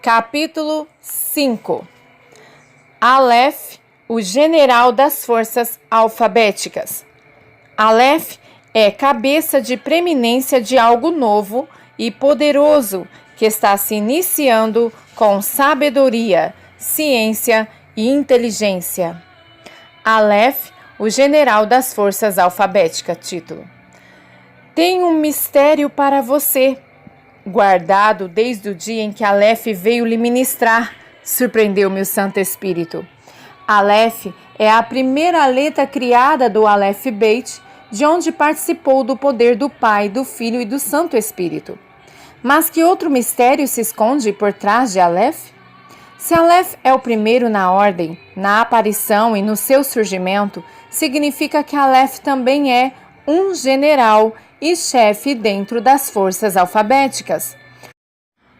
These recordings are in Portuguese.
Capítulo 5. Aleph, o general das forças alfabéticas. Aleph é cabeça de preeminência de algo novo e poderoso que está se iniciando com sabedoria, ciência e inteligência. Aleph, o general das forças alfabéticas. Título: Tenho um mistério para você, guardado desde o dia em que Aleph veio lhe ministrar, surpreendeu-me o Santo Espírito. Aleph é a primeira letra criada do Aleph Beit, de onde participou do poder do Pai, do Filho e do Santo Espírito. Mas que outro mistério se esconde por trás de Aleph? Se Aleph é o primeiro na ordem, na aparição e no seu surgimento, significa que Aleph também é um general e chefe dentro das forças alfabéticas.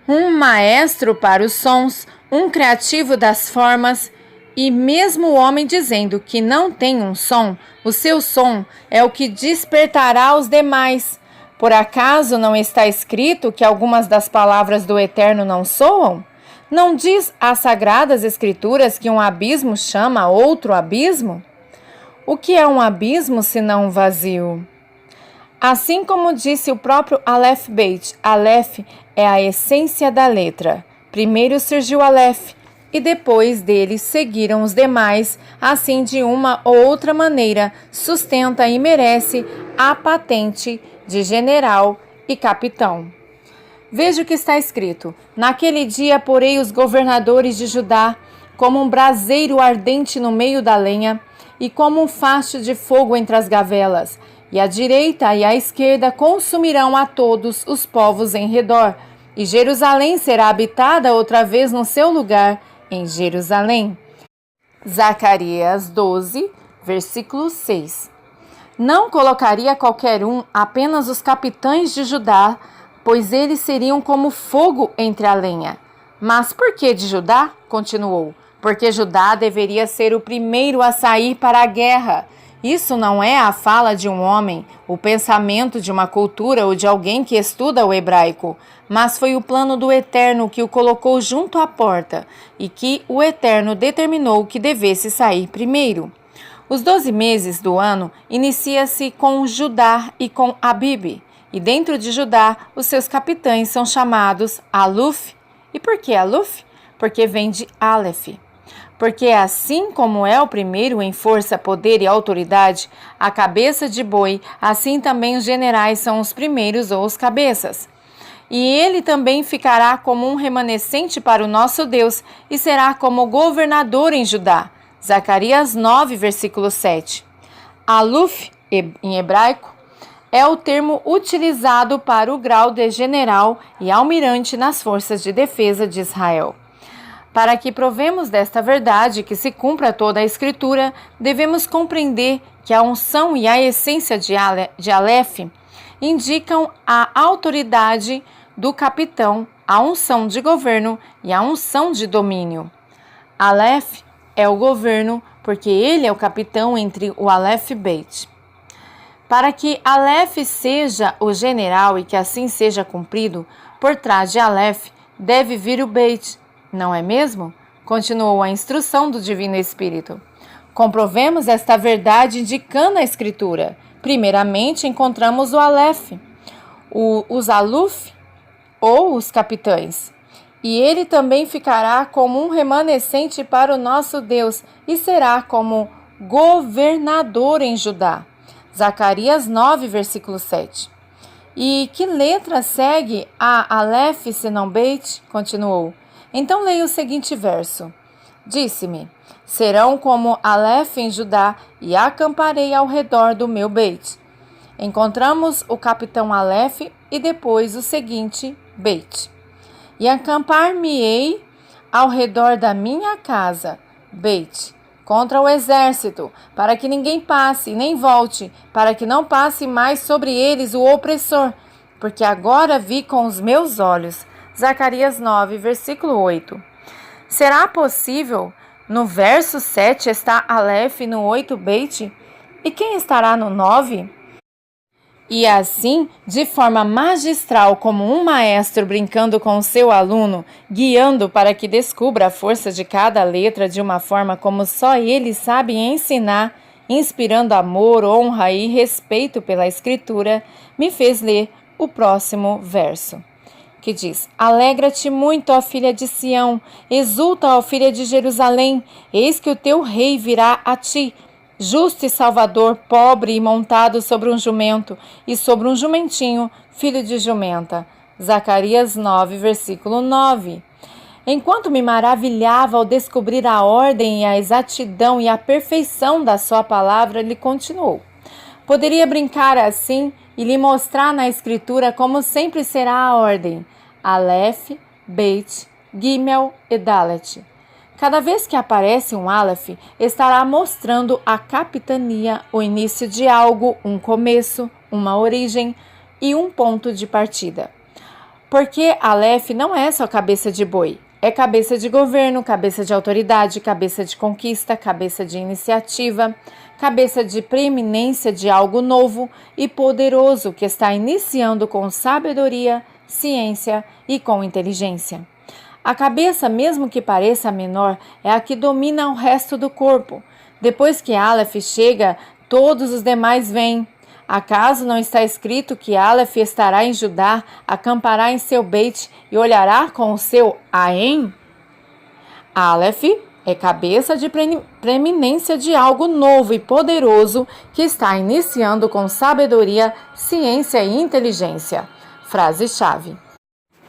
Um maestro para os sons, um criativo das formas, e mesmo o homem dizendo que não tem um som, o seu som é o que despertará os demais. Por acaso não está escrito que algumas das palavras do Eterno não soam? Não diz as Sagradas Escrituras que um abismo chama outro abismo? O que é um abismo senão um vazio? Assim como disse o próprio Aleph Beit, Aleph é a essência da letra. Primeiro surgiu Aleph e depois dele seguiram os demais, assim de uma ou outra maneira sustenta e merece a patente de general e capitão. Veja o que está escrito: Naquele dia porei os governadores de Judá como um braseiro ardente no meio da lenha e como um facho de fogo entre as gavelas. E a direita e a esquerda consumirão a todos os povos em redor, e Jerusalém será habitada outra vez no seu lugar, em Jerusalém. Zacarias 12, versículo 6. Não colocaria qualquer um, apenas os capitães de Judá, pois eles seriam como fogo entre a lenha. Mas por que de Judá? Continuou. Porque Judá deveria ser o primeiro a sair para a guerra. Isso não é a fala de um homem, o pensamento de uma cultura ou de alguém que estuda o hebraico, mas foi o plano do Eterno que o colocou junto à porta e que o Eterno determinou que devesse sair primeiro. Os 12 meses do ano inicia-se com Judá e com Abib, e dentro de Judá os seus capitães são chamados Aluf. E por que Aluf? Porque vem de Aleph. Porque assim como é o primeiro em força, poder e autoridade, a cabeça de boi, assim também os generais são os primeiros ou os cabeças. E ele também ficará como um remanescente para o nosso Deus e será como governador em Judá. Zacarias 9, versículo 7. Aluf, em hebraico, é o termo utilizado para o grau de general e almirante nas forças de defesa de Israel. Para que provemos desta verdade que se cumpra toda a Escritura, devemos compreender que a unção e a essência de Aleph indicam a autoridade do capitão, a unção de governo e a unção de domínio. Aleph é o governo porque ele é o capitão entre o Aleph Beit. Para que Aleph seja o general e que assim seja cumprido, por trás de Aleph deve vir o Beit, não é mesmo? Continuou a instrução do Divino Espírito. Comprovemos esta verdade indicando a Escritura. Primeiramente, encontramos o Aleph, os Aluf ou os capitães. E ele também ficará como um remanescente para o nosso Deus e será como governador em Judá. Zacarias 9, versículo 7. E que letra segue a Aleph senão Beit? Continuou. Então leia o seguinte verso. Disse-me, serão como Aleph em Judá e acamparei ao redor do meu Beit. Encontramos o capitão Aleph e depois o seguinte, Beit. E acampar-me-ei ao redor da minha casa, Beit, contra o exército, para que ninguém passe nem volte, para que não passe mais sobre eles o opressor, porque agora vi com os meus olhos. Zacarias 9, versículo 8. Será possível? No verso 7 está Aleph, no 8 Beit? E quem estará no 9? E assim, de forma magistral, como um maestro brincando com o seu aluno, guiando para que descubra a força de cada letra de uma forma como só ele sabe ensinar, inspirando amor, honra e respeito pela escritura, me fez ler o próximo verso, que diz: Alegra-te muito, ó filha de Sião, exulta, ó filha de Jerusalém, eis que o teu rei virá a ti, justo e salvador, pobre e montado sobre um jumento, e sobre um jumentinho, filho de jumenta. Zacarias 9, versículo 9. Enquanto me maravilhava ao descobrir a ordem e a exatidão e a perfeição da sua palavra, ele continuou: Poderia brincar assim e lhe mostrar na escritura como sempre será a ordem: Aleph, Beit, Gimel e Dalet. Cada vez que aparece um Aleph, estará mostrando a capitania, o início de algo, um começo, uma origem e um ponto de partida. Porque Aleph não é só cabeça de boi, é cabeça de governo, cabeça de autoridade, cabeça de conquista, cabeça de iniciativa, cabeça de preeminência de algo novo e poderoso que está iniciando com sabedoria, ciência e com inteligência. A cabeça, mesmo que pareça menor, é a que domina o resto do corpo. Depois que Aleph chega, todos os demais vêm. Acaso não está escrito que Aleph estará em Judá, acampará em seu Beit e olhará com o seu Aen? Aleph é cabeça de preeminência de algo novo e poderoso que está iniciando com sabedoria, ciência e inteligência. Frase-chave.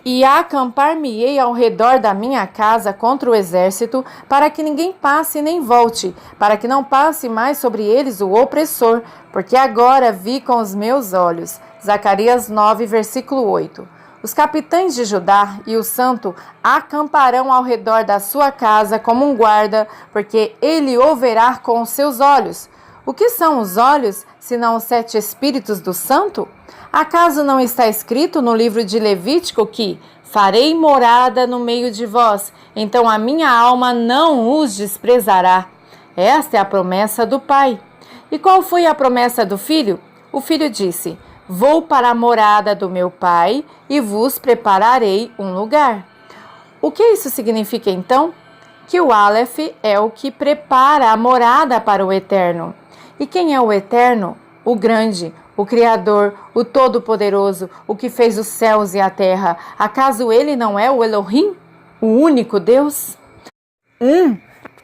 E acampar-me-ei ao redor da minha casa contra o exército, para que ninguém passe nem volte, para que não passe mais sobre eles o opressor, porque agora vi com os meus olhos. Zacarias 9, versículo 8. Os capitães de Judá e o santo acamparão ao redor da sua casa como um guarda, porque ele o verá com os seus olhos. O que são os olhos, senão os 7 espíritos do santo? Acaso não está escrito no livro de Levítico que farei morada no meio de vós, então a minha alma não os desprezará? Esta é a promessa do Pai. E qual foi a promessa do Filho? O Filho disse: Vou para a morada do meu Pai e vos prepararei um lugar. O que isso significa então? Que o Aleph é o que prepara a morada para o Eterno. E quem é o Eterno? O Grande, o Criador, o Todo-Poderoso, o que fez os céus e a terra. Acaso ele não é o Elohim, o único Deus?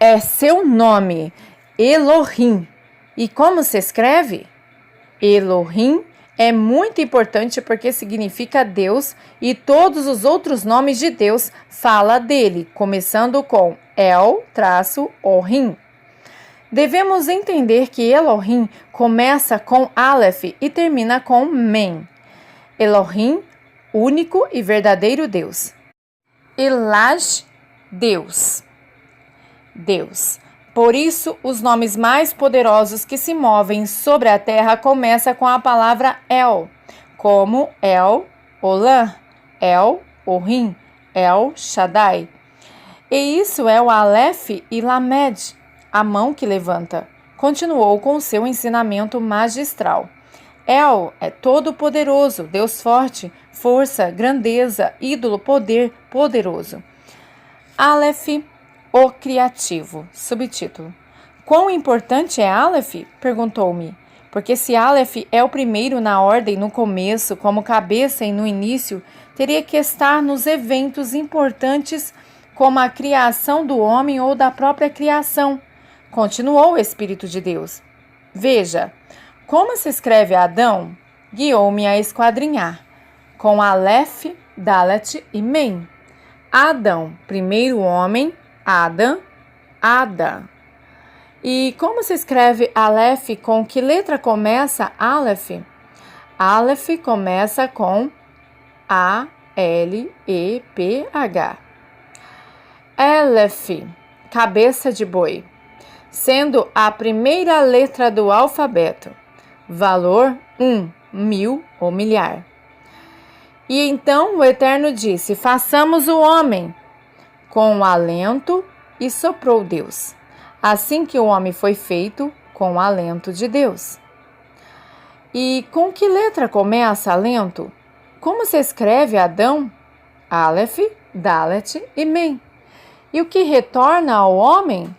É seu nome, Elohim. E como se escreve? Elohim é muito importante porque significa Deus e todos os outros nomes de Deus fala dele, começando com El-Ohim. Devemos entender que Elohim começa com Aleph e termina com Mem. Elohim, único e verdadeiro Deus. Elaj, Deus. Deus. Por isso, os nomes mais poderosos que se movem sobre a terra começam com a palavra El, como El, Olam, El, Ohim, El Shaddai. E isso é o Aleph e Lamed, a mão que levanta. Continuou com seu ensinamento magistral. El é todo-poderoso, Deus forte, força, grandeza, ídolo, poder, poderoso. Aleph, o criativo. Subtítulo: Quão importante é Aleph? Perguntou-me. Porque se Aleph é o primeiro na ordem, no começo, como cabeça e no início, teria que estar nos eventos importantes como a criação do homem ou da própria criação. Continuou o Espírito de Deus. Veja, como se escreve Adão, guiou-me a esquadrinhar, com Aleph, Dalet e Mem. Adão, primeiro homem, Adam, Ada. E como se escreve Aleph, com que letra começa Aleph? Aleph começa com A-L-E-P-H. Aleph, cabeça de boi, sendo a primeira letra do alfabeto. Valor 1, 1000 ou milhar. E então o Eterno disse: façamos o homem com o alento, e soprou Deus. Assim que o homem foi feito com o alento de Deus. E com que letra começa alento? Como se escreve Adão? Aleph, Dalet e Mem. E o que retorna ao homem?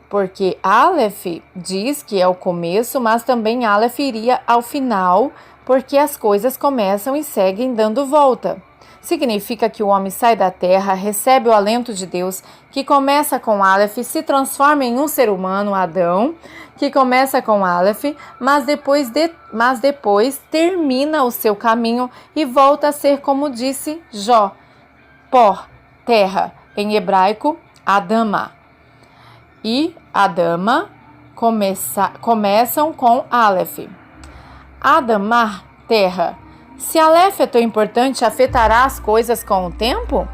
Porque Aleph diz que é o começo, mas também Aleph iria ao final, porque as coisas começam e seguem dando volta. Significa que o homem sai da terra, recebe o alento de Deus, que começa com Aleph, se transforma em um ser humano, Adão, que começa com Aleph, mas depois termina o seu caminho e volta a ser, como disse Jó, pó, terra, em hebraico, Adama. E Adama começam com Aleph. Adamar, terra. Se Aleph é tão importante, afetará as coisas com o tempo?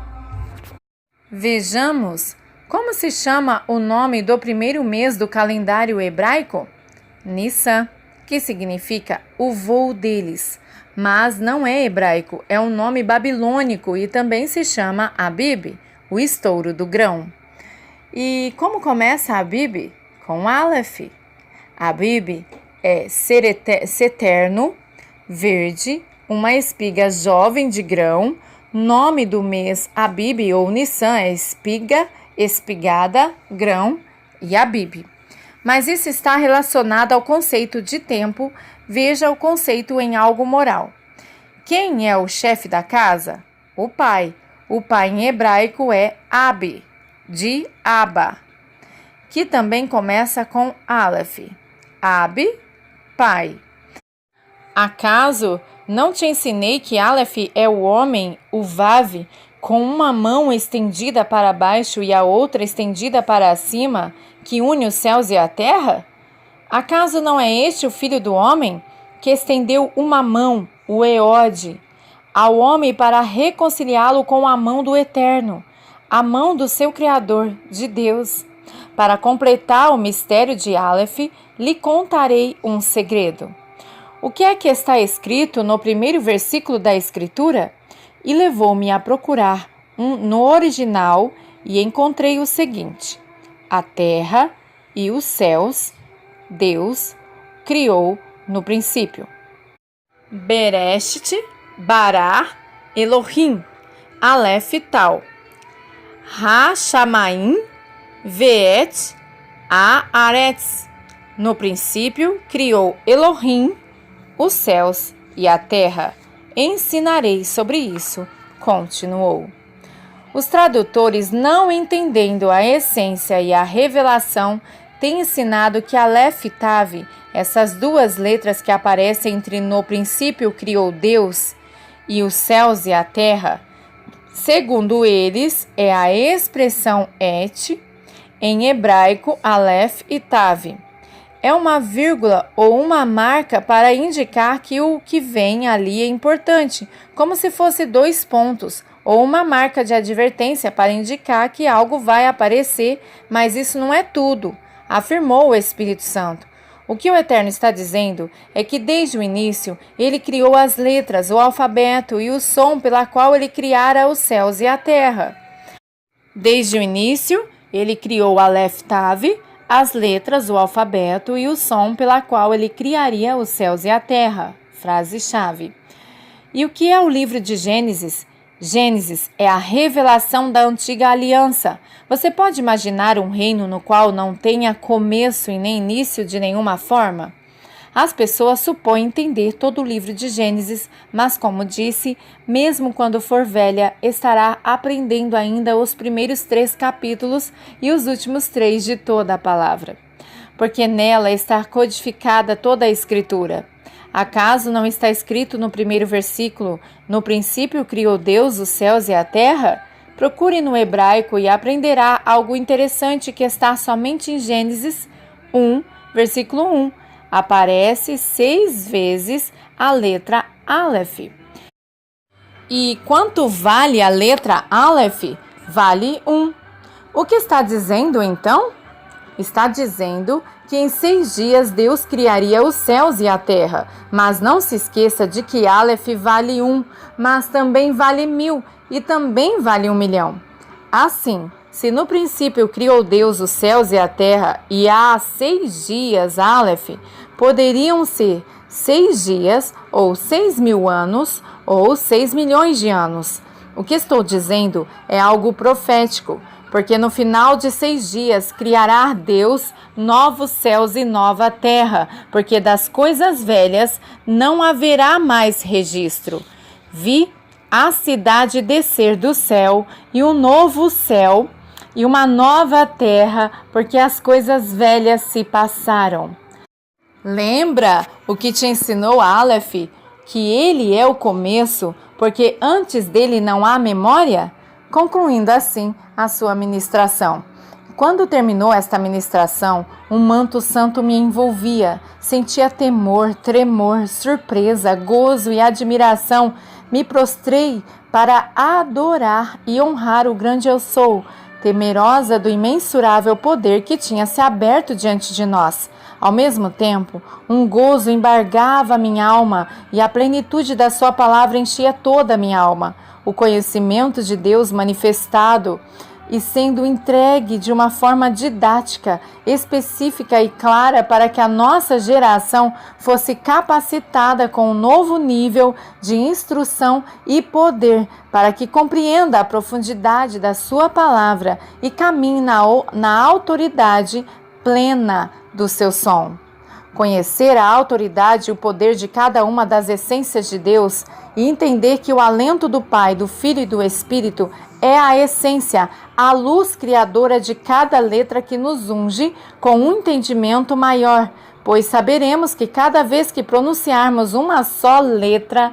Vejamos como se chama o nome do primeiro mês do calendário hebraico? Nissan, que significa o voo deles, mas não é hebraico, é um nome babilônico e também se chama Abib, o estouro do grão. E como começa Abib? Com Aleph. Abib é ser eterno, verde, uma espiga jovem de grão. Nome do mês Abib ou Nissan é espiga, espigada, grão e Abib. Mas isso está relacionado ao conceito de tempo. Veja o conceito em algo moral. Quem é o chefe da casa? O pai. O pai em hebraico é Abi, de Abba, que também começa com Aleph. Abi, pai. Acaso não te ensinei que Aleph é o homem, o Vav, com uma mão estendida para baixo e a outra estendida para cima, que une os céus e a terra? Acaso não é este o filho do homem, que estendeu uma mão, o Eode, ao homem para reconciliá-lo com a mão do Eterno, a mão do seu Criador, de Deus? Para completar o mistério de Aleph, lhe contarei um segredo. O que é que está escrito no primeiro versículo da Escritura? E levou-me a procurar no original e encontrei o seguinte: a terra e os céus, Deus criou no princípio. Bereshit, Bará, Elohim, Aleph Tal. Ha-Shamaim, Ve'et, A-Aretz. No princípio criou Elohim os céus e a terra. Ensinarei sobre isso, continuou. Os tradutores, não entendendo a essência e a revelação, têm ensinado que Aleph e Tav, essas duas letras que aparecem entre no princípio criou Deus e os céus e a terra, segundo eles, é a expressão et, em hebraico Aleph e Tav. É uma vírgula ou uma marca para indicar que o que vem ali é importante, como se fosse dois pontos, ou uma marca de advertência para indicar que algo vai aparecer, mas isso não é tudo, afirmou o Espírito Santo. O que o Eterno está dizendo é que desde o início ele criou as letras, o alfabeto e o som pela qual ele criara os céus e a terra. Desde o início ele criou Aleph Tav, as letras, o alfabeto e o som pela qual ele criaria os céus e a terra. Frase-chave. E o que é o livro de Gênesis? Gênesis é a revelação da antiga aliança. Você pode imaginar um reino no qual não tenha começo e nem início de nenhuma forma? As pessoas supõem entender todo o livro de Gênesis, mas como disse, mesmo quando for velha, estará aprendendo ainda os primeiros 3 capítulos e os últimos 3 de toda a palavra. Porque nela está codificada toda a Escritura. Acaso não está escrito no primeiro versículo: no princípio criou Deus os céus e a terra? Procure no hebraico e aprenderá algo interessante que está somente em Gênesis 1, versículo 1. Aparece 6 vezes a letra Aleph. E quanto vale a letra Aleph? Vale 1. O que está dizendo então? Está dizendo que em 6 dias Deus criaria os céus e a terra. Mas não se esqueça de que Aleph vale 1, mas também vale 1000 e também vale 1.000.000. Assim, se no princípio criou Deus os céus e a terra e há 6 dias Aleph, poderiam ser 6 dias, ou 6.000 anos, ou 6 milhões de anos. O que estou dizendo é algo profético, porque no final de 6 dias criará Deus novos céus e nova terra, porque das coisas velhas não haverá mais registro. Vi a cidade descer do céu, e um novo céu e uma nova terra, porque as coisas velhas se passaram. Lembra o que te ensinou Aleph, que ele é o começo, porque antes dele não há memória? Concluindo assim a sua ministração. Quando terminou esta ministração, um manto santo me envolvia. Sentia temor, tremor, surpresa, gozo e admiração. Me prostrei para adorar e honrar o grande Eu Sou, temerosa do imensurável poder que tinha se aberto diante de nós. Ao mesmo tempo, um gozo embargava minha alma e a plenitude da sua palavra enchia toda a minha alma. O conhecimento de Deus manifestado e sendo entregue de uma forma didática, específica e clara para que a nossa geração fosse capacitada com um novo nível de instrução e poder, para que compreenda a profundidade da sua palavra e caminhe na autoridade plena do seu som. Conhecer a autoridade e o poder de cada uma das essências de Deus e entender que o alento do Pai, do Filho e do Espírito é a essência, a luz criadora de cada letra que nos unge com um entendimento maior, pois saberemos que cada vez que pronunciarmos uma só letra,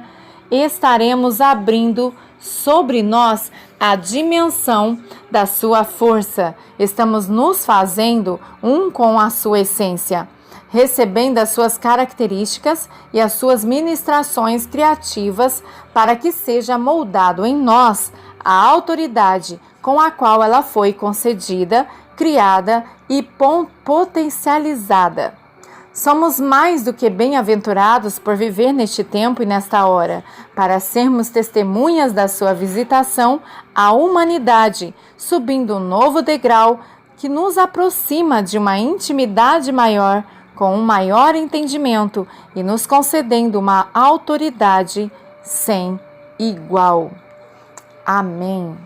estaremos abrindo sobre nós a dimensão da sua força. Estamos nos fazendo um com a sua essência, recebendo as suas características e as suas ministrações criativas para que seja moldado em nós a autoridade com a qual ela foi concedida, criada e potencializada. Somos mais do que bem-aventurados por viver neste tempo e nesta hora, para sermos testemunhas da sua visitação à humanidade, subindo um novo degrau que nos aproxima de uma intimidade maior, com um maior entendimento e nos concedendo uma autoridade sem igual. Amém.